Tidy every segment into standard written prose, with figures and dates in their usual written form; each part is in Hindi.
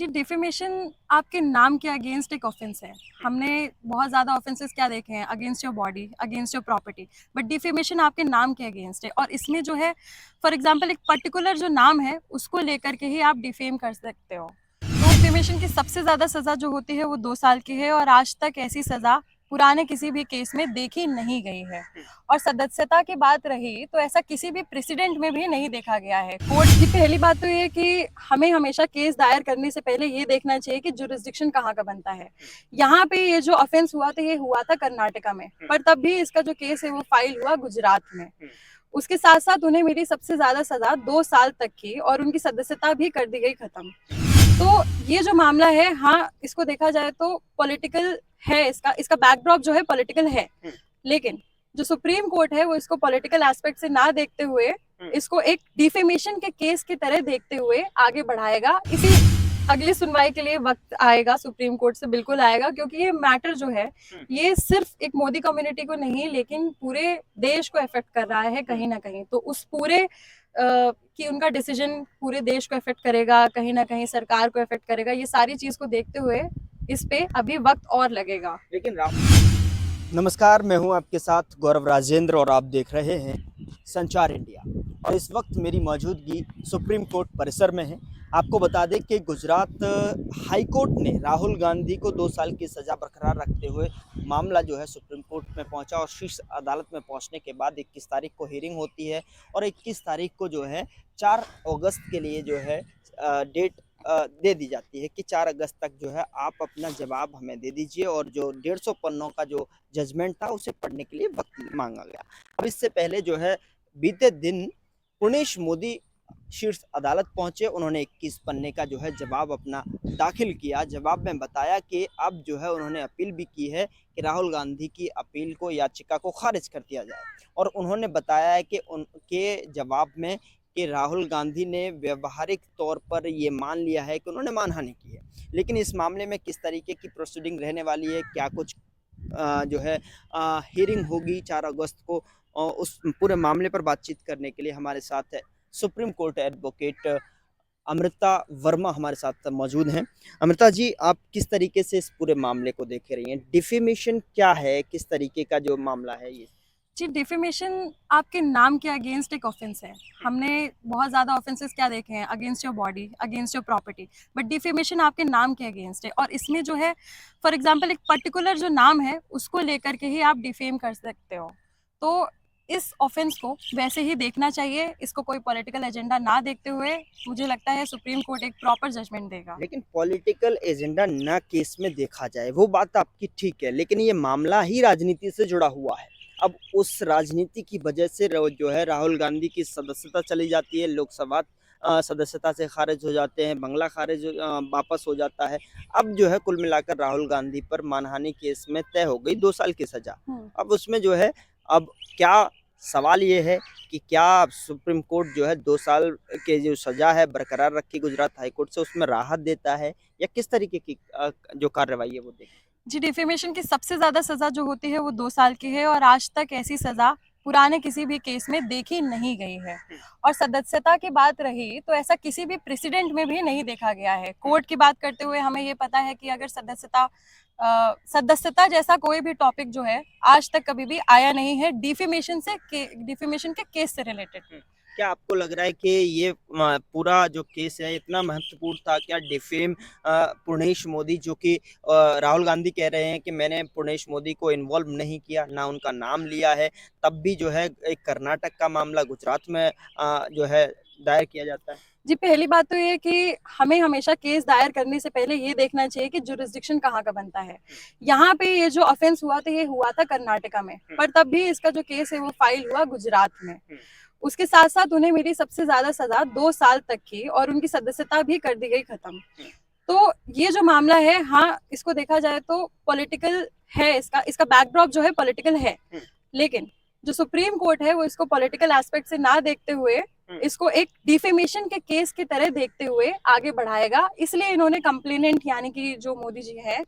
जी, डिफेमेशन आपके नाम के अगेंस्ट एक ऑफेंस है। हमने बहुत ज़्यादा ऑफेंसेस क्या देखे हैं, against your body, against your property, but defamation आपके नाम के अगेंस्ट है। और इसमें जो है, फॉर एग्जांपल, एक पर्टिकुलर जो नाम है उसको लेकर के ही आप डिफेम कर सकते हो। तो डिफेमेशन की सबसे ज़्यादा सज़ा जो होती है वो 2 साल की है, और आज तक ऐसी सज़ा पुराने किसी भी केस में देखी नहीं गई है। और सदस्यता की बात रही तो ऐसा किसी भी प्रेसिडेंट में भी नहीं देखा गया है। कोर्ट की पहली बात तो ये कि हमें हमेशा केस दायर करने से पहले ये देखना चाहिए कि जुरिस्डिक्शन कहाँ का बनता है। यहाँ पे ये जो ऑफेंस हुआ था ये हुआ था कर्नाटका में, पर तब भी इसका जो केस है वो फाइल हुआ गुजरात में। उसके साथ साथ उन्हें मिली सबसे ज्यादा सजा 2 साल तक की, और उनकी सदस्यता भी कर दी गई खत्म। तो ये जो मामला है, हाँ, इसको देखा जाए तो पॉलिटिकल है, इसका बैकड्रॉप जो है पॉलिटिकल है, लेकिन जो सुप्रीम कोर्ट है वो इसको पॉलिटिकल एस्पेक्ट से ना देखते हुए इसको एक डिफेमेशन के केस की तरह देखते हुए आगे बढ़ाएगा। इसी अगली सुनवाई के लिए वक्त आएगा, सुप्रीम कोर्ट से बिल्कुल आएगा, क्योंकि ये मैटर जो है ये सिर्फ एक मोदी कम्युनिटी को नहीं लेकिन पूरे देश को इफेक्ट कर रहा है कहीं ना कहीं। तो उस पूरे कि उनका डिसीजन पूरे देश को इफेक्ट करेगा, कहीं ना कहीं सरकार को इफेक्ट करेगा, ये सारी चीज को देखते हुए इस पे अभी वक्त और लगेगा। लेकिन नमस्कार, मैं हूं आपके साथ गौरव राजेंद्र और आप देख रहे हैं संचार इंडिया। और इस वक्त मेरी मौजूदगी सुप्रीम कोर्ट परिसर में है। आपको बता दें कि गुजरात हाई कोर्ट ने राहुल गांधी को 2 साल की सज़ा बरकरार रखते हुए मामला जो है सुप्रीम कोर्ट में पहुंचा, और शीर्ष अदालत में पहुंचने के बाद 21 तारीख को हियरिंग होती है, और 21 तारीख को जो है 4 अगस्त के लिए जो है डेट दे दी जाती है कि 4 अगस्त तक जो है आप अपना जवाब हमें दे दीजिए, और जो 150 पन्नों का जो जजमेंट था उसे पढ़ने के लिए वक्त मांगा गया। अब इससे पहले जो है बीते दिन पुणेश मोदी शीर्ष अदालत पहुंचे। उन्होंने 21 पन्ने का जो है जवाब अपना दाखिल किया। जवाब में बताया कि अब जो है उन्होंने अपील भी की है कि राहुल गांधी की अपील को, याचिका को खारिज कर दिया जाए। और उन्होंने बताया है कि उनके जवाब में कि राहुल गांधी ने व्यवहारिक तौर पर ये मान लिया है कि उन्होंने मानहानि की है, लेकिन इस मामले में किस तरीके की प्रोसीडिंग रहने वाली है, क्या कुछ जो है हियरिंग होगी 4 अगस्त को, उस पूरे मामले पर बातचीत करने के लिए हमारे साथ है supreme court advocate Amrita Verma हमारे साथ मौजूद हैं। अमृता जी, आप किस तरीके से इस पूरे मामले को देख रही हैं? डिफेमेशन क्या है, किस तरीके का जो मामला है ये? जी, डिफेमेशन आपके नाम के अगेंस्ट एक ऑफेंस है। हमने बहुत ज़्यादा ऑफेंसेस क्या देखे हैं, against your body, against your property, but defamation आपके नाम के अगेंस्ट है। और इसमें जो है, फॉर एग्जांपल, एक पर्टिकुलर जो नाम है उसको लेकर के ही आप डिफेम कर सकते हो। तो इस ऑफेंस को वैसे ही देखना चाहिए, इसको कोई पॉलिटिकल एजेंडा ना देखते हुए मुझे लगता है सुप्रीम कोर्ट एक प्रॉपर जजमेंट देगा। लेकिन पॉलिटिकल एजेंडा ना केस में देखा जाए, वो बात आपकी ठीक है, लेकिन ये मामला ही राजनीति से जुड़ा हुआ है। अब उस राजनीति की वजह से जो है राहुल गांधी की सदस्यता चली जाती है, लोकसभा सदस्यता से खारिज हो जाते हैं, बंगला खारिज वापस हो जाता है। अब जो है कुल मिलाकर राहुल गांधी पर मानहानि केस में तय हो गई 2 साल की सजा। अब उसमें जो है, अब क्या सवाल ये है कि क्या सुप्रीम कोर्ट जो है 2 साल के जो सजा है बरकरार रखी गुजरात हाई कोर्ट से, उसमें राहत देता है, या किस तरीके की जो कार्रवाई है वो देखें? जी, डिफेमेशन की सबसे ज़्यादा सज़ा जो होती है वो 2 साल की है, और आज तक ऐसी सज़ा पुराने किसी भी केस में देखी नहीं गई है। और सदस्यता की बात रही तो ऐसा किसी भी प्रेसिडेंट में भी नहीं देखा गया है। कोर्ट की बात करते हुए हमें ये पता है कि अगर सदस्यता जैसा कोई भी टॉपिक जो है आज तक कभी भी आया नहीं है डिफेमेशन के केस से रिलेटेड। क्या आपको लग रहा है कि ये पूरा जो केस है इतना महत्वपूर्ण था? क्या डिफेम पुर्णेश मोदी, जो कि राहुल गांधी कह रहे हैं कि मैंने पुर्णेश मोदी को इन्वॉल्व नहीं किया, ना उनका नाम लिया है, तब भी जो है एक कर्नाटक का मामला गुजरात में जो है दायर किया जाता है? जी, पहली बात तो ये कि हमें हमेशा केस दायर करने से पहले ये देखना चाहिए कि जुरिस्डिक्शन कहाँ का बनता है। यहाँ पे ये जो ऑफेंस हुआ था ये हुआ था कर्नाटका में, पर तब भी इसका जो केस है वो फाइल हुआ गुजरात में। उसके साथ साथ उन्हें मिली सबसे ज्यादा सजा 2 साल तक की, और उनकी सदस्यता भी कर दी गई खत्म। तो ये जो मामला है, हाँ, इसको देखा जाए तो पॉलिटिकल है, इसका बैकड्रॉप जो है पॉलिटिकल है, लेकिन जो सुप्रीम कोर्ट है वो इसको पॉलिटिकल एस्पेक्ट से ना देखते हुए इसको एक डिफेमेशन के केस की तरह देखते हुए आगे बढ़ाएगा। इसलिए इन्होंने कंप्लेनेंट यानी कि जो मोदी जी है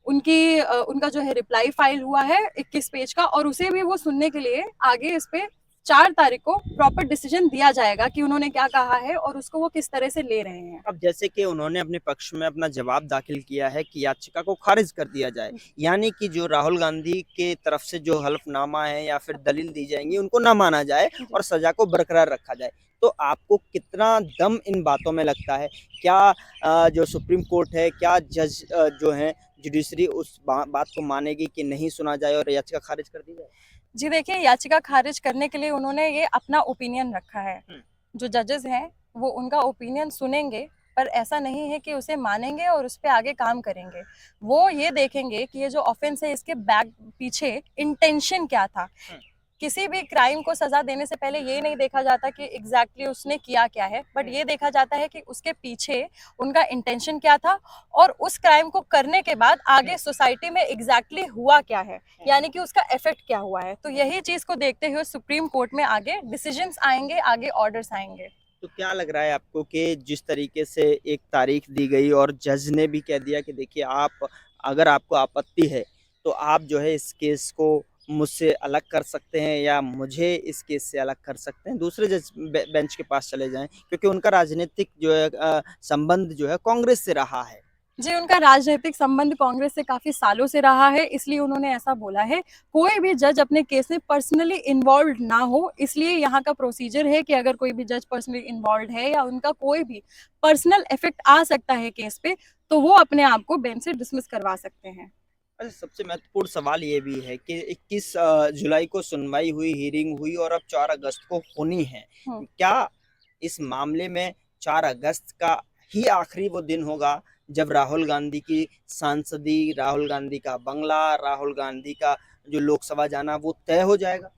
उनका जो है रिप्लाई फाइल हुआ है 21 पेज का, और उसे भी वो सुनने के लिए आगे इस पे 4 तारीख को प्रॉपर डिसीजन दिया जाएगा कि उन्होंने क्या कहा है और उसको वो किस तरह से ले रहे हैं। अब जैसे कि उन्होंने अपने पक्ष में अपना जवाब दाखिल किया है कि याचिका को खारिज कर दिया जाए, यानी कि जो राहुल गांधी के तरफ से जो हलफनामा है या फिर दलील दी जाएंगी उनको ना माना जाए और सजा को बरकरार रखा जाए। तो आपको कितना दम इन बातों में लगता है? क्या जो सुप्रीम कोर्ट है, क्या जज जो है जुडिशरी उस बात को मानेगी कि नहीं सुना जाए और याचिका खारिज कर दी जाए? जी देखिए, याचिका खारिज करने के लिए उन्होंने ये अपना ओपिनियन रखा है। जो जजेस हैं वो उनका ओपिनियन सुनेंगे, पर ऐसा नहीं है कि उसे मानेंगे और उस पर आगे काम करेंगे। वो ये देखेंगे कि ये जो ऑफेंस है इसके बैक पीछे इंटेंशन क्या था। किसी भी क्राइम को सजा देने से पहले ये नहीं देखा जाता कि एग्जैक्टली उसने किया क्या है, बट ये देखा जाता है कि उसके पीछे उनका इंटेंशन क्या था और उस क्राइम को करने के बाद आगे सोसाइटी में एग्जैक्टली हुआ क्या है, यानी कि उसका इफेक्ट क्या हुआ है। तो यही चीज को देखते हुए सुप्रीम कोर्ट में आगे डिसीजंस आएंगे, आगे ऑर्डर्स आएंगे। तो क्या लग रहा है आपको कि जिस तरीके से एक तारीख दी गई और जज ने भी कह दिया कि देखिए आप, अगर आपको आपत्ति है तो आप जो है इस केस को मुझसे अलग कर सकते हैं या मुझे इस केस से अलग कर सकते हैं, दूसरे जज बेंच के पास चले जाएं, क्योंकि उनका राजनीतिक जो है संबंध जो है कांग्रेस से रहा है। जी, उनका राजनीतिक संबंध कांग्रेस से काफी सालों से रहा है, इसलिए उन्होंने ऐसा बोला है। कोई भी जज अपने केस में पर्सनली इन्वॉल्व ना हो, इसलिए यहाँ का प्रोसीजर है कि अगर कोई भी जज पर्सनली इन्वॉल्व है या उनका कोई भी पर्सनल इफेक्ट आ सकता है केस पे, तो वो अपने आप को बेंच से डिसमिस करवा सकते हैं। अच्छा, सबसे महत्वपूर्ण सवाल ये भी है कि 21 जुलाई को सुनवाई हुई, हियरिंग हुई और अब 4 अगस्त को होनी है। क्या इस मामले में 4 अगस्त का ही आखिरी वो दिन होगा जब राहुल गांधी की सांसदी, राहुल गांधी का बंगला, राहुल गांधी का जो लोकसभा जाना वो तय हो जाएगा?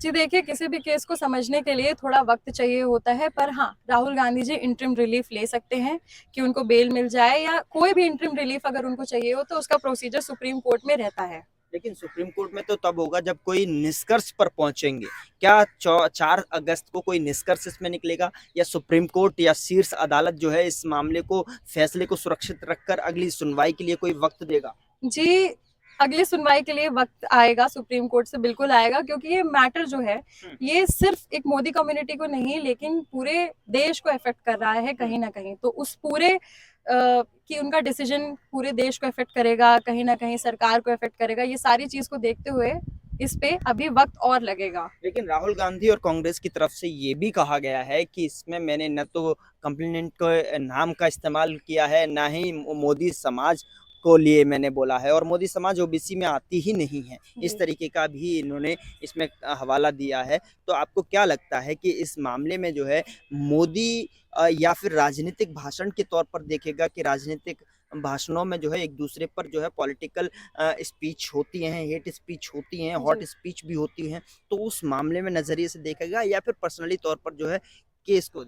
जी देखिए, किसी भी केस को समझने के लिए थोड़ा वक्त चाहिए होता है, पर हाँ, राहुल गांधी जी इंटरिम रिलीफ ले सकते हैं कि उनको बेल मिल जाए या कोई भी इंटरिम रिलीफ अगर उनको चाहिए हो तो उसका प्रोसीजर सुप्रीम कोर्ट में रहता है। लेकिन सुप्रीम कोर्ट में तो तब होगा जब कोई निष्कर्ष पर पहुंचेंगे। क्या 4 अगस्त को कोई निष्कर्ष इसमें निकलेगा या सुप्रीम कोर्ट या शीर्ष अदालत जो है इस मामले को, फैसले को सुरक्षित रखकर अगली सुनवाई के लिए कोई वक्त देगा? जी, अगली सुनवाई के लिए वक्त आएगा, सुप्रीम कोर्ट से बिल्कुल आएगा, क्योंकि ये मैटर जो है ये सिर्फ एक मोदी कम्युनिटी को नहीं लेकिन पूरे देश को इफेक्ट कर रहा है कहीं ना कहीं। तो उस पूरे कि उनका डिसीजन पूरे देश को इफेक्ट करेगा, कहीं ना कहीं सरकार को इफेक्ट करेगा, ये सारी चीज को देखते हुए इस पे अभी वक्त और लगेगा। लेकिन राहुल गांधी और कांग्रेस की तरफ से ये भी कहा गया है कि इसमें मैंने न तो कंप्लेनेंट के नाम का इस्तेमाल किया है, ना ही मोदी समाज को लिए मैंने बोला है, और मोदी समाज ओबीसी में आती ही नहीं है, इस तरीके का भी इन्होंने इसमें हवाला दिया है। तो आपको क्या लगता है कि इस मामले में जो है मोदी या फिर राजनीतिक भाषण के तौर पर देखेगा कि राजनीतिक भाषणों में जो है एक दूसरे पर जो है पॉलिटिकल स्पीच होती हैं, हेट स्पीच होती हैं, हॉट स्पीच भी होती हैं, तो उस मामले में नजरिए से देखेगा या फिर पर्सनली तौर पर जो है केस को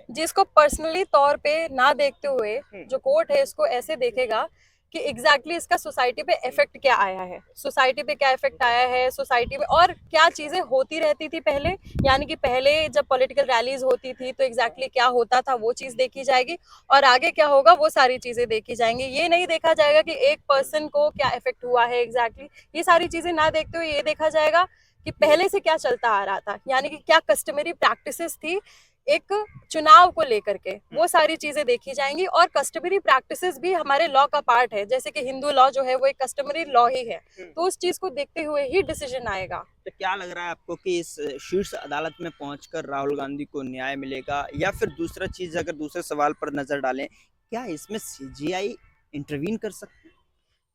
जिसको पर्सनली तौर पे ना देखते हुए जो कोर्ट है इसको ऐसे देखेगा कि एग्जैक्टली इसका सोसाइटी पे इफेक्ट क्या आया है, सोसाइटी पे क्या इफेक्ट आया है, सोसाइटी में और क्या चीजें होती रहती थी पहले, यानी कि पहले जब पॉलिटिकल रैलीज होती थी तो एग्जैक्टली क्या होता था वो चीज देखी जाएगी और आगे क्या होगा वो सारी चीजें देखी जाएंगी। ये नहीं देखा जाएगा कि एक पर्सन को क्या इफेक्ट हुआ है एग्जैक्टली, ये सारी चीजें ना देखते हुए ये देखा जाएगा कि पहले से क्या चलता आ रहा था, यानी कि क्या कस्टमरी प्रैक्टिसेस थी एक चुनाव को लेकर के, वो सारी चीजें देखी जाएंगी। और कस्टमरी प्रैक्टिसेस भी हमारे लॉ का पार्ट है, जैसे कि हिंदू लॉ जो है वो एक कस्टमरी लॉ ही है, तो उस चीज को देखते हुए ही डिसीजन आएगा। तो क्या लग रहा है आपको कि इस शीर्ष अदालत में पहुंचकर राहुल गांधी को न्याय मिलेगा, या फिर दूसरा चीज, अगर दूसरे सवाल पर नजर डालें, क्या इसमें सीजीआई इंटरवीन कर सकते हैं?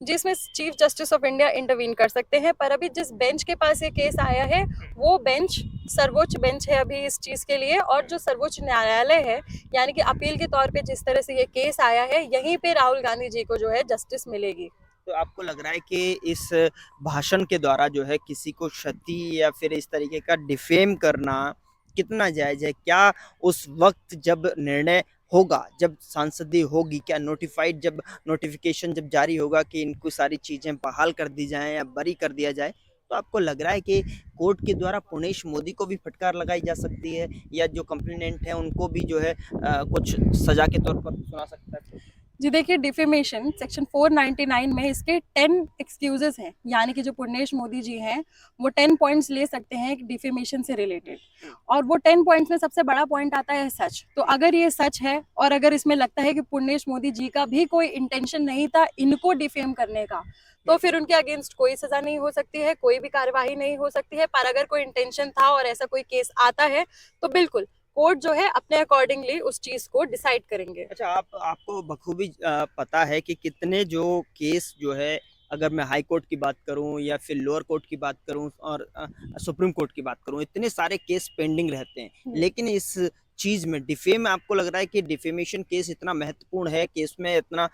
जिसमें chief justice of India intervene कर सकते हैं, पर अभी जिस बेंच के पास ये केस आया है वो बेंच सर्वोच्च बेंच है अभी इस चीज के लिए, और जो सर्वोच्च न्यायालय है यानी कि अपील के तौर पे जिस तरह से ये केस आया है यहीं पे राहुल गांधी जी को जो है जस्टिस मिलेगी। तो आपको लग रहा है कि इस भाषण के द्वारा जो है किसी को क्षति या फिर इस तरीके का डिफेम करना कितना जायज है? क्या उस वक्त जब निर्णय होगा, जब सांसदी होगी, क्या नोटिफाइड, जब नोटिफिकेशन जब जारी होगा कि इनको सारी चीज़ें बहाल कर दी जाएं या बरी कर दिया जाए, तो आपको लग रहा है कि कोर्ट के द्वारा पुणेश मोदी को भी फटकार लगाई जा सकती है या जो कंप्लेनेंट है उनको भी जो है कुछ सजा के तौर पर सुना सकता है? जी देखिए, डिफेमेशन सेक्शन 499 में इसके 10 एक्सक्यूजेस हैं, यानी कि जो पुर्णेश मोदी जी हैं वो 10 पॉइंट्स ले सकते हैं डिफेमेशन से रिलेटेड। और वो 10 पॉइंट्स में सबसे बड़ा पॉइंट आता है सच। तो अगर ये सच है और अगर इसमें लगता है कि पुर्णेश मोदी जी का भी कोई इंटेंशन नहीं था इनको डिफेम करने का, तो फिर उनके अगेंस्ट कोई सजा नहीं हो सकती है, कोई भी कार्यवाही नहीं हो सकती है। पर अगर कोई इंटेंशन था और ऐसा कोई केस आता है तो बिल्कुल कोर्ट जो है अपने अकॉर्डिंगली उस चीज को डिसाइड करेंगे। अच्छा, आपको बखूबी पता है कि कितने जो केस जो है, अगर मैं हाई कोर्ट की बात करूं या फिर लोअर कोर्ट की बात करूं और सुप्रीम कोर्ट की बात करूं, इतने सारे केस पेंडिंग रहते हैं। लेकिन इस चीज़ में डिफेम आपको लग रहा है कि डिफेमेशन केस इतना महत्वपूर्ण है कि इसमें इतना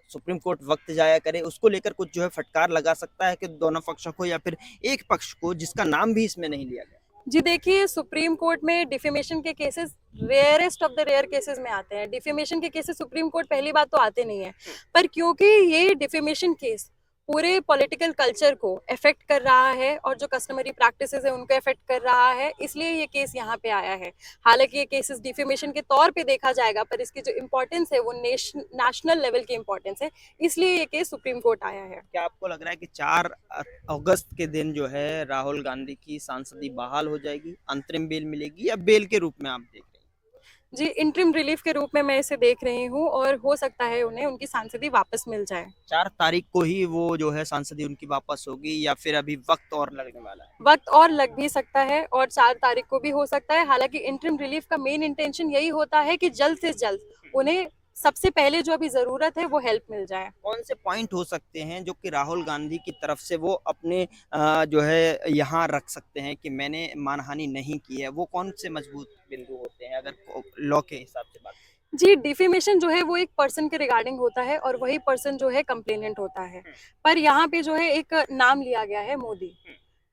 सुप्रीम कोर्ट वक्त जाया करे, उसको लेकर कुछ जो है फटकार लगा सकता है कि दोनों पक्षों को या फिर एक पक्ष को जिसका नाम भी इसमें नहीं लिया गया? जी देखिए, सुप्रीम कोर्ट में डिफेमेशन के cases rarest of the rare cases में आते हैं। डिफेमेशन के केसेस सुप्रीम कोर्ट पहली बात तो आते नहीं है, पर क्योंकि ये डिफेमेशन केस पूरे पॉलिटिकल कल्चर को अफेक्ट कर रहा है और जो कस्टमरी प्रैक्टिसेस है उनको अफेक्ट कर रहा है, इसलिए ये केस यहाँ पे आया है। हालांकि ये केसेस डिफेमेशन के तौर पे देखा जाएगा, पर इसकी जो इम्पोर्टेंस है वो नेशनल लेवल की इम्पोर्टेंस है, इसलिए ये केस सुप्रीम कोर्ट आया है। क्या आपको लग रहा है कि 4 अगस्त के दिन जो है राहुल गांधी की सांसदी बहाल हो जाएगी, अंतरिम बेल मिलेगी या बेल के रूप में आप देख रहे हैं? जी, इंटरिम रिलीफ के रूप में मैं इसे देख रही हूँ और हो सकता है उन्हें उनकी सांसदी वापस मिल जाए। 4 तारीख को ही वो जो है सांसदी उनकी वापस होगी या फिर अभी वक्त और लगने वाला है? वक्त और लग भी सकता है और 4 तारीख को भी हो सकता है। हालांकि इंटरिम रिलीफ का मेन इंटेंशन यही होता है कि जल्द से जल्द उन्हें सबसे पहले जो अभी जरूरत है वो हेल्प मिल जाए। कौन से पॉइंट हो सकते हैं जो कि राहुल गांधी की तरफ से वो अपने जो है यहाँ रख सकते हैं कि मैंने मानहानि नहीं की है, वो कौन से मजबूत बिंदु होते हैं अगर लॉ के हिसाब से बात करें? जी, डिफेमेशन जो है वो एक पर्सन के रिगार्डिंग होता है और वही पर्सन जो है कंप्लेनेंट होता है। पर यहाँ पे जो है एक नाम लिया गया है मोदी,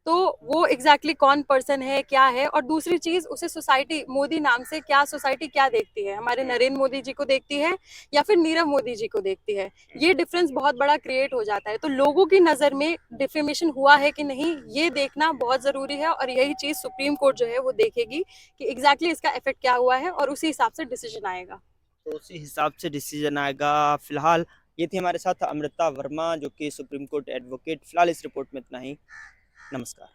तो वो एग्जैक्टली कौन पर्सन है, क्या है। और दूसरी चीज, उसे सोसाइटी मोदी नाम से क्या सोसाइटी क्या देखती है, हमारे नरेंद्र मोदी जी को देखती है या फिर नीरव मोदी जी को देखती है, ये डिफरेंस बहुत बड़ा क्रिएट हो जाता है। तो लोगों की नजर में डिफेमेशन हुआ है कि नहीं, ये देखना बहुत जरूरी है और यही चीज सुप्रीम कोर्ट जो है वो देखेगी कि एग्जैक्टली इसका इफेक्ट क्या हुआ है और उसी हिसाब से डिसीजन आएगा। तो उसी हिसाब से डिसीजन आएगा। फिलहाल ये थी हमारे साथ अमृता वर्मा, जो कि सुप्रीम कोर्ट एडवोकेट। फिलहाल इस रिपोर्ट में इतना ही। नमस्कार।